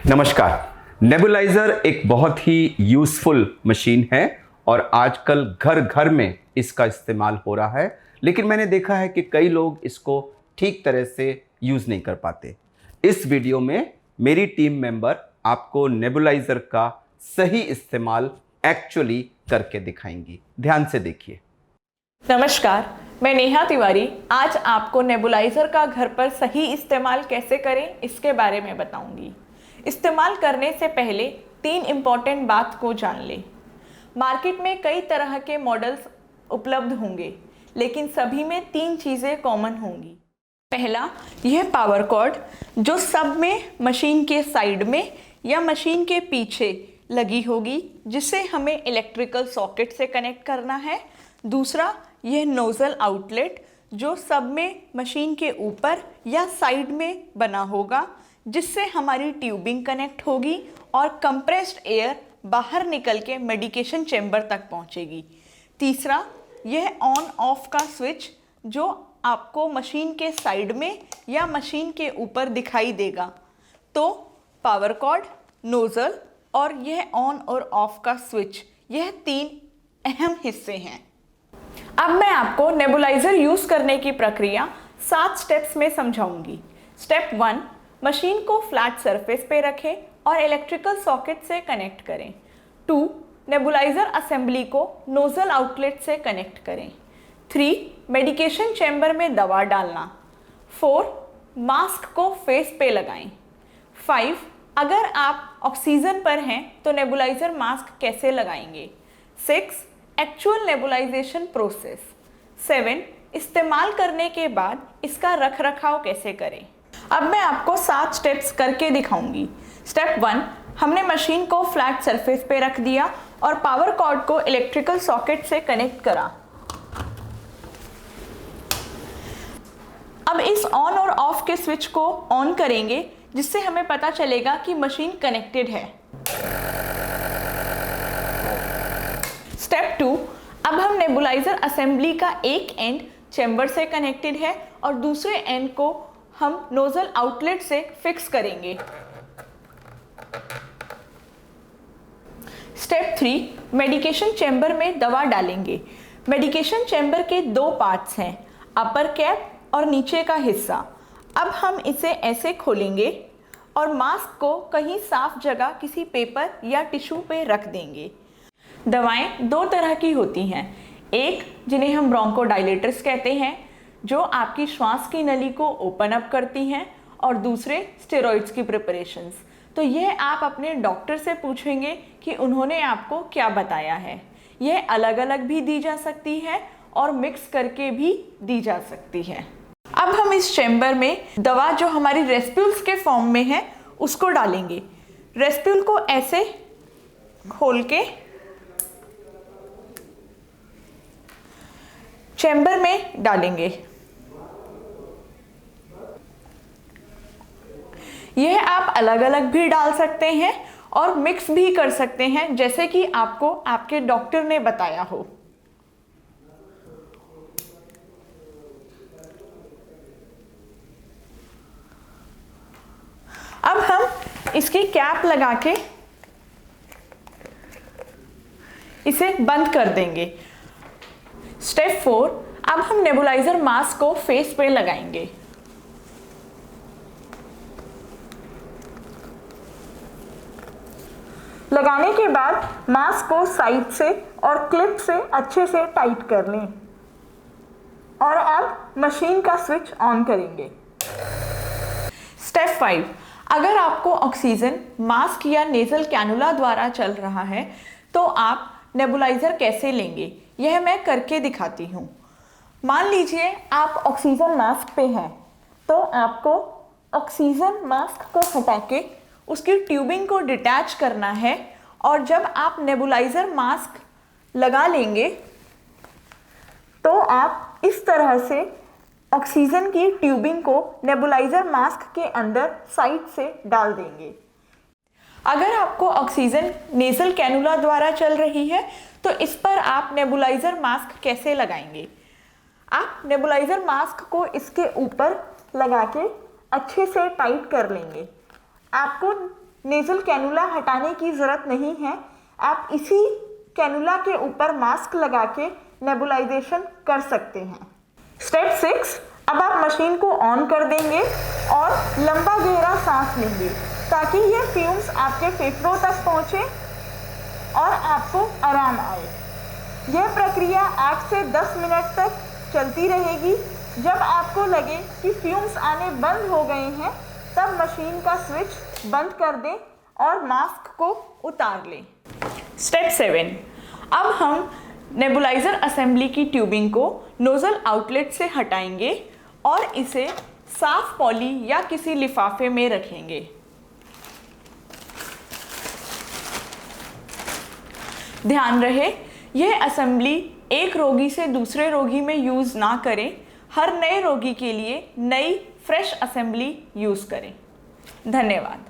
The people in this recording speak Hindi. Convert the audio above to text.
नमस्कार। नेबुलाइजर एक बहुत ही यूज़फुल मशीन है और आजकल घर घर में इसका इस्तेमाल हो रहा है, लेकिन मैंने देखा है कि कई लोग इसको ठीक तरह से यूज़ नहीं कर पाते। इस वीडियो में मेरी टीम मेंबर आपको नेबुलाइजर का सही इस्तेमाल एक्चुअली करके दिखाएंगी। ध्यान से देखिए। नमस्कार, मैं नेहा तिवारी आज आपको नेबुलाइजर का घर पर सही इस्तेमाल कैसे करें इसके बारे में बताऊंगी। इस्तेमाल करने से पहले 3 इम्पॉर्टेंट बात को जान लें। मार्केट में कई तरह के मॉडल्स उपलब्ध होंगे, लेकिन सभी में 3 चीज़ें कॉमन होंगी। पहला, यह पावर कॉर्ड जो सब में मशीन के साइड में या मशीन के पीछे लगी होगी, जिसे हमें इलेक्ट्रिकल सॉकेट से कनेक्ट करना है। दूसरा, यह नोज़ल आउटलेट जो सब में मशीन के ऊपर या साइड में बना होगा, जिससे हमारी ट्यूबिंग कनेक्ट होगी और कंप्रेस्ड एयर बाहर निकल के मेडिकेशन चैम्बर तक पहुंचेगी। तीसरा, यह ऑन ऑफ का स्विच जो आपको मशीन के साइड में या मशीन के ऊपर दिखाई देगा। तो पावर कॉर्ड, नोज़ल और यह ऑन और ऑफ का स्विच, यह 3 अहम हिस्से हैं। अब मैं आपको नेबुलाइजर यूज़ करने की प्रक्रिया 7 स्टेप्स में समझाऊंगी। स्टेप 1, मशीन को फ्लैट सरफेस पे रखें और इलेक्ट्रिकल सॉकेट से कनेक्ट करें। 2, नेबुलाइजर असेंबली को नोज़ल आउटलेट से कनेक्ट करें। 3, मेडिकेशन चैम्बर में दवा डालना। 4, मास्क को फेस पे लगाएं। 5, अगर आप ऑक्सीजन पर हैं तो नेबुलाइजर मास्क कैसे लगाएंगे। 6, एक्चुअल नेबुलाइजेशन प्रोसेस। 7, इस्तेमाल करने के बाद इसका रख रखाव कैसे करें। अब मैं आपको 7 स्टेप्स करके दिखाऊंगी। स्टेप 1, हमने मशीन को फ्लैट सरफेस पे रख दिया और पावर कॉर्ड को इलेक्ट्रिकल सॉकेट से कनेक्ट करा। अब इस ऑन और ऑफ के स्विच को ऑन करेंगे, जिससे हमें पता चलेगा कि मशीन कनेक्टेड है। स्टेप 2, अब हम नेबुलाइजर असेंबली का एक एंड चैम्बर से कनेक्टेड है और दूसरे एंड को हम नोज़ल आउटलेट से फिक्स करेंगे। स्टेप 3, मेडिकेशन चैम्बर में दवा डालेंगे। मेडिकेशन चैम्बर के 2 पार्ट्स हैं, अपर कैप और नीचे का हिस्सा। अब हम इसे ऐसे खोलेंगे और मास्क को कहीं साफ जगह किसी पेपर या टिश्यू पे रख देंगे। दवाएं 2 तरह की होती हैं, एक जिन्हें हम ब्रोंकोडायलेटर्स कहते हैं जो आपकी श्वास की नली को ओपन अप करती हैं, और दूसरे स्टेरॉइड्स की प्रिपरेशंस। तो यह आप अपने डॉक्टर से पूछेंगे कि उन्होंने आपको क्या बताया है। यह अलग अलग भी दी जा सकती है और मिक्स करके भी दी जा सकती है। अब हम इस चैम्बर में दवा जो हमारी रेस्प्यूल्स के फॉर्म में है उसको डालेंगे। रेस्प्यूल को ऐसे खोल के चैम्बर में डालेंगे। यह आप अलग अलग भी डाल सकते हैं और मिक्स भी कर सकते हैं, जैसे कि आपको आपके डॉक्टर ने बताया हो। अब हम इसकी कैप लगा के इसे बंद कर देंगे। स्टेप 4, अब हम नेबुलाइजर मास्क को फेस पे लगाएंगे। लगाने के बाद मास्क को साइड से और क्लिप से अच्छे से टाइट कर लें और अब मशीन का स्विच ऑन करेंगे। स्टेप 5, अगर आपको ऑक्सीजन मास्क या नेजल कैनुला द्वारा चल रहा है तो आप नेबुलाइजर कैसे लेंगे, यह मैं करके दिखाती हूँ। मान लीजिए आप ऑक्सीजन मास्क पे हैं, तो आपको ऑक्सीजन मास्क को हटा के उसकी ट्यूबिंग को डिटैच करना है, और जब आप नेबुलाइजर मास्क लगा लेंगे तो आप इस तरह से ऑक्सीजन की ट्यूबिंग को नेबुलाइजर मास्क के अंदर साइड से डाल देंगे। अगर आपको ऑक्सीजन नेजल कैनुला द्वारा चल रही है तो इस पर आप नेबुलाइजर मास्क कैसे लगाएंगे। आप नेबुलाइजर मास्क को इसके ऊपर लगा के अच्छे से टाइट कर लेंगे। आपको नेजल कैनुला हटाने की ज़रूरत नहीं है। आप इसी कैनुला के ऊपर मास्क लगा के नेबुलाइजेशन कर सकते हैं। स्टेप 6, अब आप मशीन को ऑन कर देंगे और लंबा गहरा सांस लेंगे ताकि ये फ्यूम्स आपके फेफड़ों तक पहुँचे और आपको आराम आए। यह प्रक्रिया 8 से 10 मिनट तक चलती रहेगी। जब आपको लगे कि फ्यूम्स आने बंद हो गए हैं, तब मशीन का स्विच बंद कर दें और मास्क को उतार लें। स्टेप 7, अब हम नेबुलाइज़र असेंबली की ट्यूबिंग को नोज़ल आउटलेट से हटाएंगे और इसे साफ पॉली या किसी लिफाफे में रखेंगे। ध्यान रहे, यह असेंबली एक रोगी से दूसरे रोगी में यूज़ ना करें। हर नए रोगी के लिए नई फ्रेश असेंबली यूज़ करें। धन्यवाद।